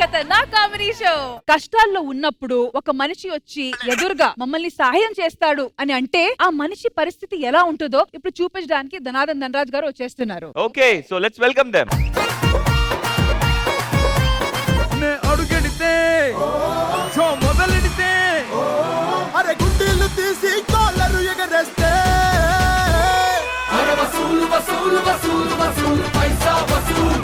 ఖతర్నాక్ comedy show. కష్టాల్లో ఉన్నప్పుడు ఒక మనిషి వచ్చి ఎదురుగా మమ్మల్ని సహాయం చేస్తాడు అని అంటే ఆ మనిషి పరిస్థితి ఎలా ఉంటుందో ఇప్పుడు చూపించడానికి ధనాదన్ ధనరాజ్ గారు వచ్చేస్తున్నారు. Okay, so let's welcome them. నే అడుగెడితే షో మొదలెడితే అరే గుండీలు తీసి కాలరు ఎగరేస్తే అరే వసూలు వసూలు వసూలు వసూలు పైసా వసూలు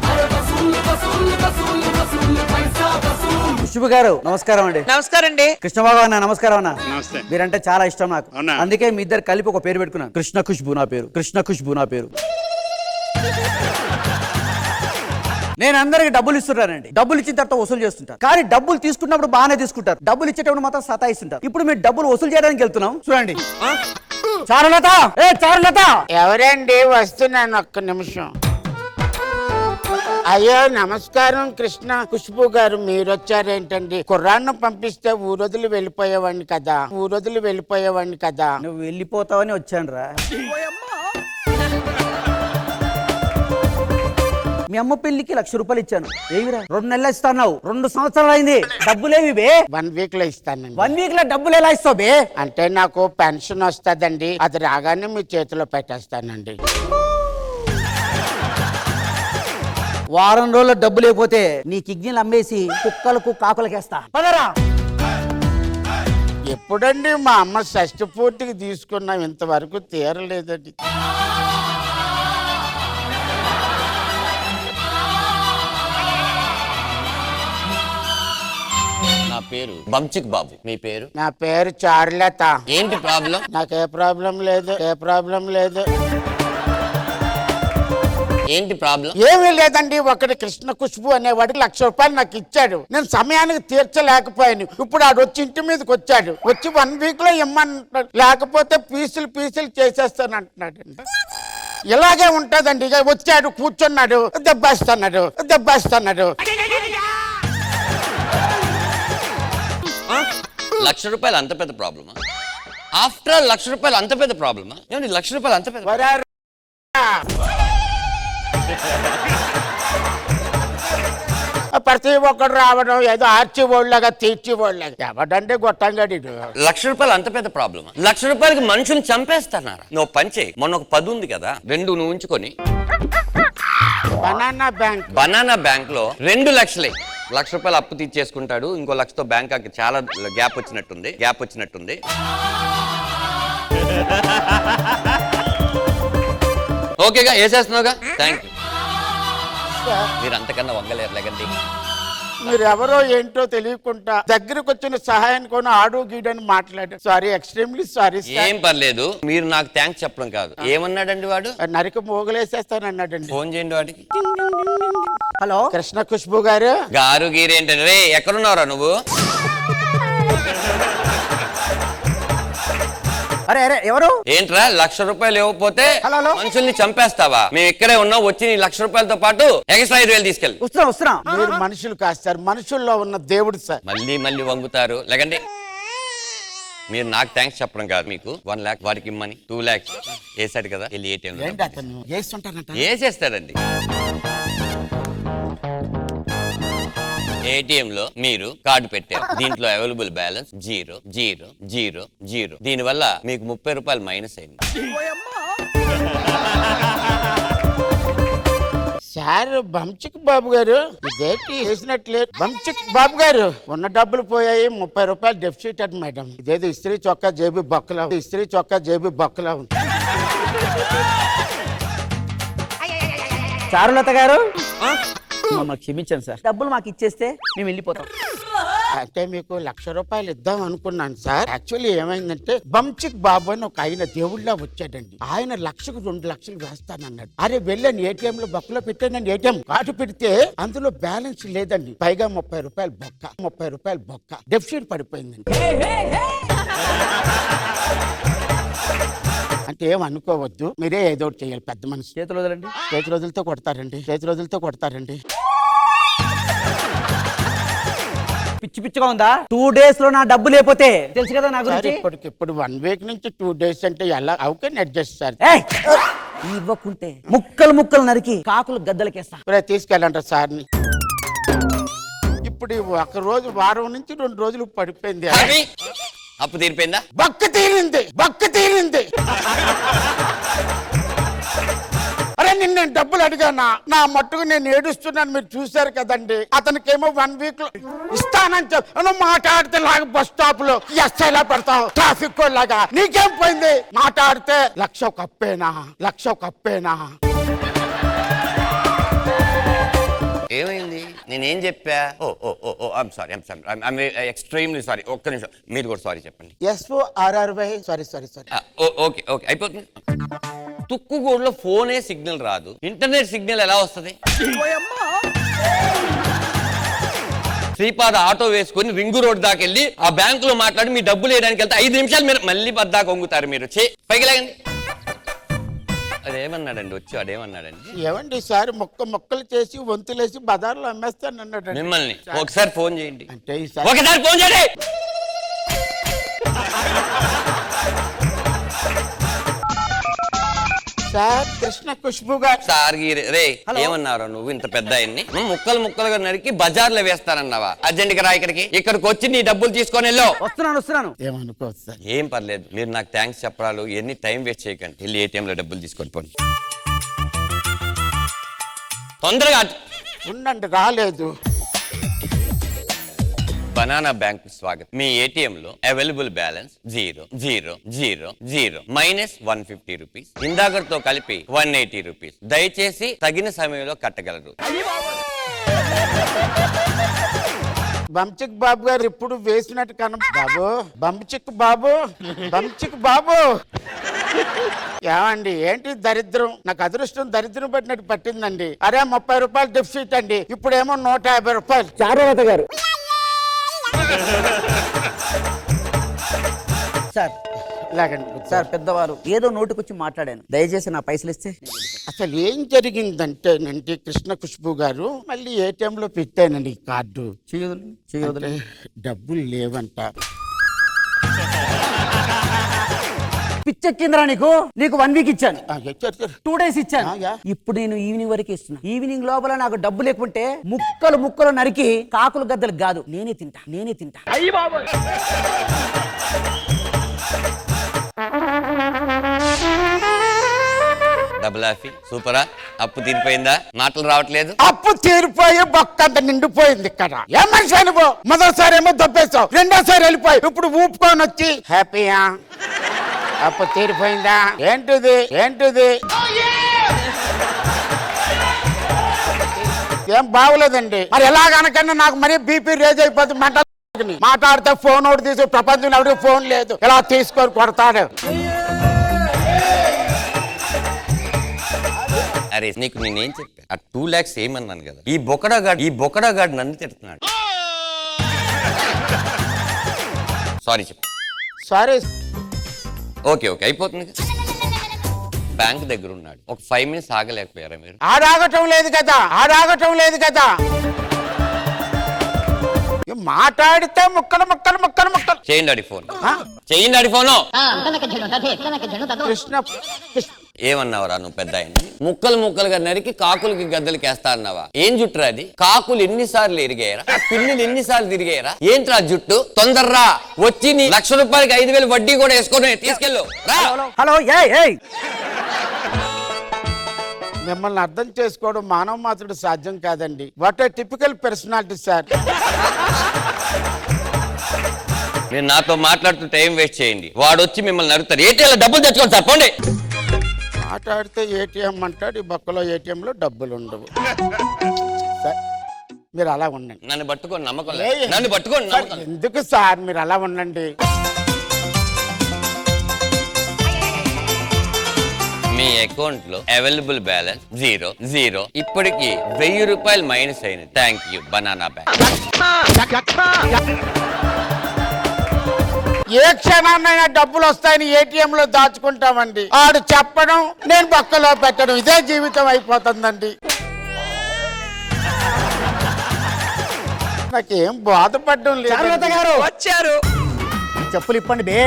అరే వసూలు వసూలు వసూలు వసూలు పైసా వసూలు. ఖుష్బు గారు నమస్కారం అండి. నమస్కారం అండి. కృష్ణ బాబు అన్న నమస్కారం అన్న. నమస్తే. మీరంటే చాలా ఇష్టం నాకు, అవునా? అందుకే మీ ఇద్దరు కలిపి ఒక పేరు పెట్టుకున్నాను. కృష్ణ ఖుష్బు నా పేరు, కృష్ణ ఖుష్బు నా పేరు. నేను అందరికి డబ్బులు ఇస్తున్నానండి, డబ్బులు ఇచ్చిన తర్వాత వసూలు చేస్తుంటారు. కానీ డబ్బులు తీసుకున్నప్పుడు బాగానే తీసుకుంటారు, డబ్బులు ఇచ్చేటప్పుడు మాత్రం సతాయిస్తుంటారు. ఇప్పుడు మీరు డబ్బులు వసూలు చేయడానికి వెళ్తున్నాం చూడండి. చారులత, ఏ చారులత, ఎవరండి? వస్తున్నాను, ఒక్క నిమిషం. అయ్యో నమస్కారం కృష్ణ ఖుష్బు గారు, మీరు వచ్చారేంటండి? కుర్రాన్ని పంపిస్తే ఊరొదులు వెళ్ళిపోయేవాడిని కదా, ఊరొదులు వెళ్ళిపోయేవాడిని కదా. నువ్వు వెళ్ళిపోతావని వచ్చాను రా. మీ అమ్మ పెళ్లికి 1,00,000 రూపాయలు ఇచ్చాను, ఏమిరా 2 నెలలు ఇస్తాన్నావు, 2 సంవత్సరాలు అయింది, డబ్బులేవి బే? 1 వీక్ లో ఇస్తానండి. 1 వీక్ లో డబ్బులు ఎలా ఇస్తావు బే? అంటే నాకు పెన్షన్ వస్తుందండి, అది రాగానే మీ చేతిలో పెట్టేస్తానండి. వారం రోజుల్లో డబ్బు లేకపోతే నీ కిడ్నీలు అమ్మేసి కుక్కలకు కాకులకేస్తా. పదరా. ఎప్పుడండి మా అమ్మ షష్టి పూర్తికి తీసుకున్నాం, ఇంతవరకు తీరలేదండి. నా పేరు బంచిక్ బాబు. మీ పేరు? నా పేరు చారులత. ఏంటి ప్రాబ్లం? నాకే ప్రాబ్లం లేదు, ఏ ప్రాబ్లం లేదు. ఏంటి ప్రాబ్లం? ఏమీ లేదండి, ఒకటి కృష్ణ ఖుష్బు అనేవాడికి 1,00,000 రూపాయలు నాకు ఇచ్చాడు, నేను సమయానికి తీర్చలేకపోయాను. ఇప్పుడు ఆడు వచ్చి ఇంటి మీదకి వచ్చాడు, వచ్చి 1 వీక్ లో ఇమ్మంటాడు, లేకపోతే పీసులు పీసులు చేసేస్తాను అంటున్నాడు. ఇలాగే ఉంటదండి. ఇక వచ్చాడు, కూర్చున్నాడు, దెబ్బేస్తున్నాడు దెబ్బేస్తున్నాడు. 1,00,000 రూపాయలు అంత పెద్ద ప్రాబ్లమా? ఆఫ్టర్ ఆల్ 1,00,000 రూపాయలు అంత పెద్ద ప్రాబ్లమా? ఏమండి 1,00,000 రూపాయలు అంత పెద్ద? ప్రతి ఒక్కడు రావడం ఏదో ఆర్చిబోర్డులాగా తీర్చిబోర్డులాగా, ఎవడంటే గొట్టంగాడి. 1,00,000 రూపాయలు అంత పెద్ద ప్రాబ్లమా? 1,00,000 రూపాయలకి మనుషుని చంపేస్తున్నారా? నువ్వు పని చేయి, మొన్న ఒక 10 ఉంది కదా, 2 నువ్వు ఉంచుకొని బనానా బ్యాంక్ లో 2 లక్షలే 1,00,000 రూపాయలు అప్పు తీర్చేసుకుంటాడు. ఇంకో 1,00,000తో బ్యాంక్ చాలా గ్యాప్ వచ్చినట్టుంది. ఓకేగా, వేసేస్తున్నావుగా, థ్యాంక్ యూ. మీరు అంతకన్నా వంగలేరు, లేకండి. మీరు ఎవరో ఏంటో తెలియకుండా దగ్గరకు వచ్చిన సహాయాన్ని కూడా ఆడు గీడని మాట్లాడారు. Sorry, extremely sorry. ఏం పర్లేదు, మీరు నాకు థ్యాంక్స్ చెప్పడం కాదు. ఏమన్నాడండి వాడు? నరికి మోగలేసేస్తానన్నాడండి. ఫోన్ చేయండి వాడికి. హలో కృష్ణ ఖుష్బు గారు. గారు గీరేంటండి రే, ఎక్కడున్నావురా నువ్వు? అరే అరే ఎవరు? ఏంట్రా 1,00,000 రూపాయలు ఇవ్వకపోతే హలో. మనుషుల్ని చంపేస్తావా? మేము ఇక్కడే ఉన్నాం, వచ్చి నీ 1,00,000 రూపాయలతో పాటు ఎక్స్ట్రా 5,000 తీసుకెళ్ళి. వస్తున్నా. మీరు మనుషులు కాదు సార్, మనుషుల్లో ఉన్న దేవుడు సార్. మళ్ళీ వంగుతారు, లేకండి. మీరు నాకు థ్యాంక్స్ చెప్పడం కాదు, మీకు 1 lakh వాడికి ఇమ్మని 2 lakhs వేసాడు కదా, వెళ్ళి ATM వేసేస్తాడండి. ATM లో మీరు కార్డు పెట్టారు, దీంట్లో అవైలబుల్ బ్యాలెన్స్ 0. దీనివల్ల మీకు 30 రూపాయలు మైనస్ అయింది. సార్ బంచిక్ బాబు గారు, ఇదేంటి చేసినట్లేదు. బంచిక్ బాబు గారు, ఉన్న డబ్బులు పోయాయి, 30 రూపాయలు డెఫిసిట్ అండి మేడం. ఇదేదో ఇస్త్రీ చొక్కా జేబు బొక్కలా ఉంది. చారులత గారు మమ్మల్ని క్షమించండి సార్, డబ్బులు మాకు ఇచ్చేస్తే మేము వెళ్ళిపోతాం. అంటే మీకు 1,00,000 రూపాయలు ఇద్దాం అనుకున్నాను సార్. యాక్చువల్లీ ఏమైందంటే బంచిక్ బాబు అని ఒక ఆయన దేవుళ్ళ వచ్చాడండి. ఆయన 1,00,000కు 2 లక్షలు వేస్తానన్నాడు. అరే వెళ్ళండి ATM లో బొక్కలో పెట్టానండి. ATM కార్డు పెడితే అందులో బ్యాలెన్స్ లేదండి, పైగా 30 రూపాయలు బొక్క డెఫిసిట్ పడిపోయిందండి. అంటే ఏమనుకోవద్దు, మీరే ఏదో ఒకటి చేయాలి. పెద్ద మనిషి చేతులు వదలండి. చేతి రోజులతో కొడతారండి. పిచ్చిగా ఉందా? 2 days లో నా డబ్బు లేకపోతే తెలుసు కదా నా గురించి. ఇప్పుడు 1 వీక్ నుంచి 2 days అంటే ఎలా అవుకే అడ్జస్ట్ సార్. ఇవ్వకుంటే ముక్కలు నరికి కాకులు గద్దలకేస్తా. తీసుకెళ్ళండి సార్ని. ఇప్పుడు ఈ ఒక రోజు వారం నుంచి 2 రోజులు పడిపోయింది. అవి అప్పు తీరిపోయిందా? బక్క తీరింది. అరే నేను డబ్బులు అడిగానా, నా మట్టుకు నేను ఏడుస్తున్నాను, మీరు చూశారు కదండి. అతనికేమో 1 వీక్ లో ఇస్తానని చెప్పి మాట్లాడితే లాగా బస్ స్టాప్ లో ఎస్ఐలా పెడతావు, ట్రాఫిక్ లాగా. నీకేం పోయింది? మాట్లాడితే 1,00,000 కప్పేనా. ఏమైంది? నేనేం చెప్పా? I'm sorry extremely sorry. ఒక్క నిమిషం, మీరు కూడా సారీ చెప్పండి. SORRY sorry. ఓకే అయిపోతుంది. తుక్కుగూడలో ఫోనే సిగ్నల్ రాదు, ఇంటర్నెట్ సిగ్నల్ ఎలా వస్తుంది? శ్రీపాద ఆటో వేసుకొని రింగు రోడ్ దాకా వెళ్ళి ఆ బ్యాంకులో మాట్లాడి మీ డబ్బులు వేయడానికి వెళ్తే 5 నిమిషాలు మీరు మళ్ళీ బద్దా కొంగుతారు. మీరు పైకి లాగండి. అదేమన్నాడండి వచ్చి? అదేమన్నాడండి? ఏమండి సార్ మొక్కలు చేసి వంతులేసి బజార్లో అమ్మేస్తాను అన్నాడు. మిమ్మల్ని ఒకసారి ఫోన్ చేయండి. అంటే ఈసారి ఒకసారి ఫోన్ చేయండి. సార్ కృష్ణ ఖుష్బు గారు. సార్ రే ఏమన్నారు నువ్వు? ఇంత పెద్ద ఆయన్ని ముక్కలుగా నరికి బజార్లో వేస్తానన్నావా? అర్జెంట్ గా రా ఇక్కడికి వచ్చి నీ డబ్బులు తీసుకొని వెళ్ళు. వస్తున్నాను. ఏమనుకోవచ్చు సార్. ఏం పర్లేదు, మీరు నాకు థ్యాంక్స్ చెప్పడాలు ఎన్ని టైం వేస్ట్ చేయకండి. వెళ్ళి ఏటీఎం లో డబ్బులు తీసుకొని పోండి తొందరగా. ఉండండి, రాలేదు. బనానా బ్యాంక్ స్వాగతం. మీ ఏటీఎం లో అవైలబుల్ బ్యాలెన్స్ 0,0,0,0 మైనస్ 150 రూపీస్. ఇందాకతో కలిపి 180 రూపీస్. దయచేసి తగిన సమయంలో కట్టగలరు. బంచిక్ బాబు గారు ఇప్పుడు వేసినట్టు బాబు. బంచిక్ బాబు ఏమండి ఏంటి దరిద్రం? నాకు అదృష్టం దరిద్రం పట్టినట్టు పట్టిందండి. అరే 30 రూపాయలు డెఫిసిట్ అండి, ఇప్పుడేమో 150 రూపాయలు. చారులత గారు సార్ పెద్దవారు ఏదో నోటుకొచ్చి మాట్లాడాను, దయచేసి నా పైసలు ఇస్తే. అసలు ఏం జరిగిందంటేనండి కృష్ణ ఖుష్బు గారు, మళ్ళీ ఏటీఎం లో పెట్టానండి ఈ కార్డు. చేయదు డబ్బులు లేవంట. పిచ్చెక్కిందిరా నీకు 1 వీక్ ఇచ్చాను, 2 డేస్ ఇచ్చాను. యా. ఇప్పుడు నేను ఈవినింగ్ వరకు ఇస్తున్నా. ఈవినింగ్ లోపల నాకు డబ్బు లేకుంటే ముక్కలు నరికి కాకులు గద్దలు కాదు నేనే తింటా. డబుల్ ఆఫీ సూపరా. అప్పు తీరిపోయిందా? మాటలు రావట్లేదు. అప్పు తీరిపోయి బొక్కంత నిండిపోయింది ఇక్కడ. ఏం మనిషి నువ్వు? మొదటిసారి ఏమో దొబ్బేస్తావు, రెండోసారి వెళ్ళిపోయి ఇప్పుడు ఊపుకొని వచ్చి హ్యాపీయా? అప్పు తీరిపోయిందా? ఏంటిది ఏం బాగోలేదండి. మరి ఎలాగనకన్నా నాకు మరీ బీపీ రేజ్ అయిపోతుంది. మాట్లాడితే ఫోన్ ఒకటి తీసి ప్రపంచంలో ఎవరికి ఫోన్ లేదు, ఇలా తీసుకొని కొడతాడు. అరే నీకు నేనేం చెప్పా? ఆ 2 lakhs ఏమన్నాను కదా. ఈ బొకడాగాడు నన్ను తిడుతున్నాడు. సారీ చెప్పు. సారీ. ఓకే అయిపోతుంది. బ్యాంక్ దగ్గర ఉన్నాడు, ఒక 5 minutes ఆగలేకపోయారా మీరు? ఆడాగటం లేదు కదా. మాట్లాడితే ముక్కలు. చేయండి అడి ఫోన్. కృష్ణ ఏమన్నావురా నువ్వు? పెద్ద ఆయన్ని ముక్కలుగా నరికి కాకులకి గద్దలకి వేస్తా అన్నావా? ఏం జుట్టురా అది? కాకులు ఎన్నిసార్లు ఎరిగాయరా? పిల్లులు ఎన్నిసార్లు తిరిగాయరా? ఏంట్రా జుట్టు? తొందరరా వచ్చి నీ 1,00,000 రూపాయలకి 5,000 వడ్డీ కూడా వేసుకొని తీసుకెళ్ళు. హలో మిమ్మల్ని అర్థం చేసుకోవడం మానవ మాత్రుడు సాధ్యం కాదండి. What a typical personality sir. మీరు నాతో మాట్లాడుతూ టైం వేస్ట్ చేయండి. వాడు వచ్చి మిమ్మల్ని అడుగుతారు. ఏటీఎంలో డబ్బులు తెచ్చుకోండి సార్, పోండి. మాట్లాడితే ఏటీఎం అంటాడు, ఈ బొక్కలో ఏటీఎంలో డబ్బులు ఉండవు. సార్ మీరు అలా ఉండండి. నన్ను పట్టుకోండి, నమ్మకం లేదు. నన్ను పట్టుకోండి, నమ్మకం లేదు. ఎందుకు సార్ మీరు అలా ఉండండి. మీ అకౌంట్ లో అవైలబుల్ బ్యాలెన్స్ 0,0. ఇప్పటికి 1000 రూపాయలు మైనస్ అయింది. Thank you banana bank. ఏ క్షణాన్నైనా డబ్బులు వస్తాయని ఏటీఎం లో దాచుకుంటామండి. ఆడు చెప్పడం, నేను పక్కలో పెట్టడం, ఇదే జీవితం అయిపోతుందండి. నాకేం బాధపడడం లేదు. వచ్చారు చెప్పులు ఇప్పండి బే.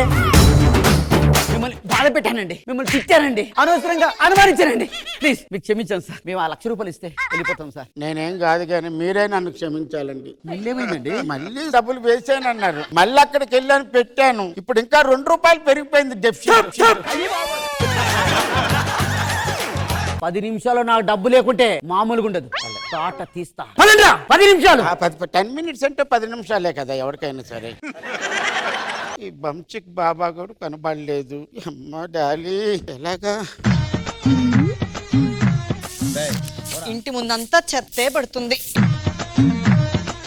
మిమ్మల్ని బాధ పెట్టానండి, మిమ్మల్ని తిట్టానండి, అనవసరంగా అనుమానించానండి. ప్లీజ్ మీకు క్షమించాను సార్. మేము ఆ 1,00,000 రూపాయలు ఇస్తే వెళ్ళిపోతాం సార్. నేనేం కాదు కానీ మీరే నన్ను క్షమించాలండి. మళ్ళేమైందండి? మళ్ళీ డబ్బులు వేసానన్నారు, మళ్ళీ అక్కడికి వెళ్ళాను పెట్టాను, ఇప్పుడు ఇంకా 2 రూపాయలు పెరిగిపోయింది డెఫిసిట్. 10 నిమిషాలు నాకు డబ్బు లేకుంటే మామూలుగా ఉండదు, తాట తీస్తా. 10 నిమిషాలు. 10 మినిట్స్ అంటే 10 నిమిషాలే కదా ఎవరికైనా సరే. ఈ బంచిక్ బాబా కూడా కనబడలేదు. అమ్మ డాలీ ఎలాగా? ఇంటి ముందంతా చెత్తే పడుతుంది.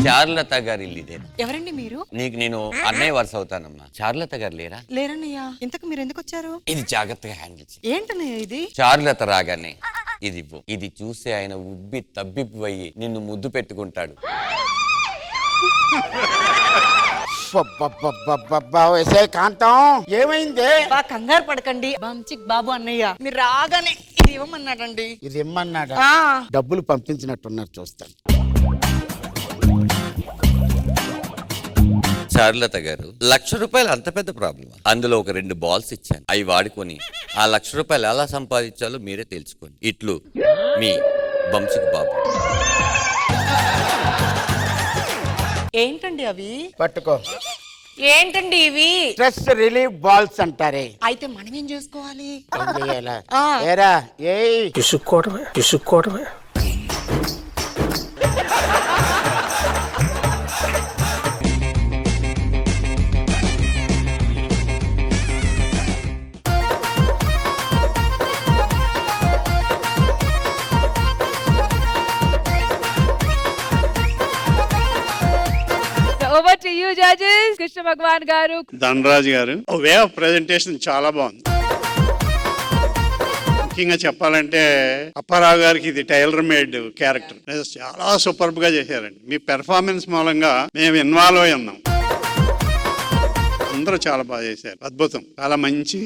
చారులత గారి ఇల్లు ఇదే. ఎవరండి మీరు? నీకు నేను అన్నయ్య వరుస అవుతానమ్మా. చారులత గారు లేరా? లేరన్నయ్యా. ఇంతకు మీరు ఎందుకు వచ్చారు? ఇది జాగ్రత్తగా హ్యాండిల్ చేయి. ఏంటన్నయ్య ఇది? చారులత రాగానే ఇది ఇవ్వు. ఇది చూసి ఆయన ఉబ్బి తబ్బిబ్బయి నిన్ను ముద్దు పెట్టుకుంటాడు. కాంతం ఏమైంది? బా కంగారు పడకండి బంచిక్ బాబు అన్నయ్య, మీరు రాగానే ఇది ఇవ్వమన్నాడండి. ఇది ఇమ్మన్నాడా? ఆ. డబ్బులు పంపించినట్టున్నారు, చూస్తాను. చారులత గారు, 1,00,000 రూపాయలు అంత పెద్ద ప్రాబ్లం? అందులో ఒక 2 బాల్స్ ఇచ్చాను, అవి వాడుకొని ఆ 1,00,000 రూపాయలు ఎలా సంపాదించాలో మీరే తెలుసుకోండి. ఇట్లు మీ బంసిక్ బాబు. ఏంటండి అవి? పట్టుకో. ఏంటండి ఇవి? స్ట్రెస్ రిలీఫ్ బాల్స్ అంటారే. అయితే మనం ఏం చేసుకోవాలి? ఏం చేయాలా? ఆ. ఏరా ఏయ్ పిసుక్కోవడమే over to you judges. Krishna Bhagavan గారు, ధనరాజ్ గారు, వే ఆఫ్ ప్రెజెంటేషన్ చాలా బాగుంది. ముఖ్యంగా చెప్పాలంటే అప్పారావు గారికి ఇది టైలర్ మేడ్ క్యారెక్టర్, చాలా సూపర్బ్ గా చేశారండి. మీ పెర్ఫార్మెన్స్ మూలంగా మేము ఇన్వాల్వ్ అయి ఉన్నాం. అందరూ చాలా బాగా చేశారు, అద్భుతం. చాలా మంచి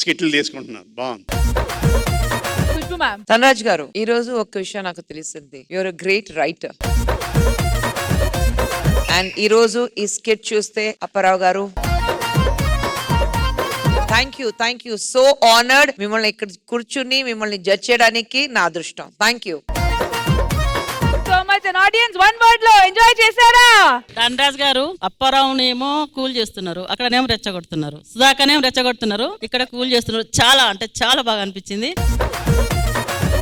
స్కిట్లు తీసుకుంటున్నారు, బాగుంది. ఖుష్బు మ్యామ్. ధనరాజ్ గారు, ఈ రోజు ఒక విషయం నాకు తెలిసింది. Your great writer. అండ్ ఈ రోజు ఈ స్కిట్ చూస్తే అప్పారావు గారు, థ్యాంక్ యూ సో ఆనర్డ్. మిమ్మల్ని ఇక్కడ కూర్చుని మిమ్మల్ని జడ్జ్ చేయడానికి నా అదృష్టం. Thank you so much. And audience one word లో ఎంజాయ్ చేశారా? ధనరాజ్ గారు అప్పారావునేమో కూల్ చేస్తున్నారు, అక్కడనేమో రెచ్చగొడుతున్నారు, సుధాకర్నేమో రెచ్చగొడుతున్నారు, ఇక్కడ కూల్ చేస్తున్నారు. చాలా అంటే చాలా బాగా అనిపించింది.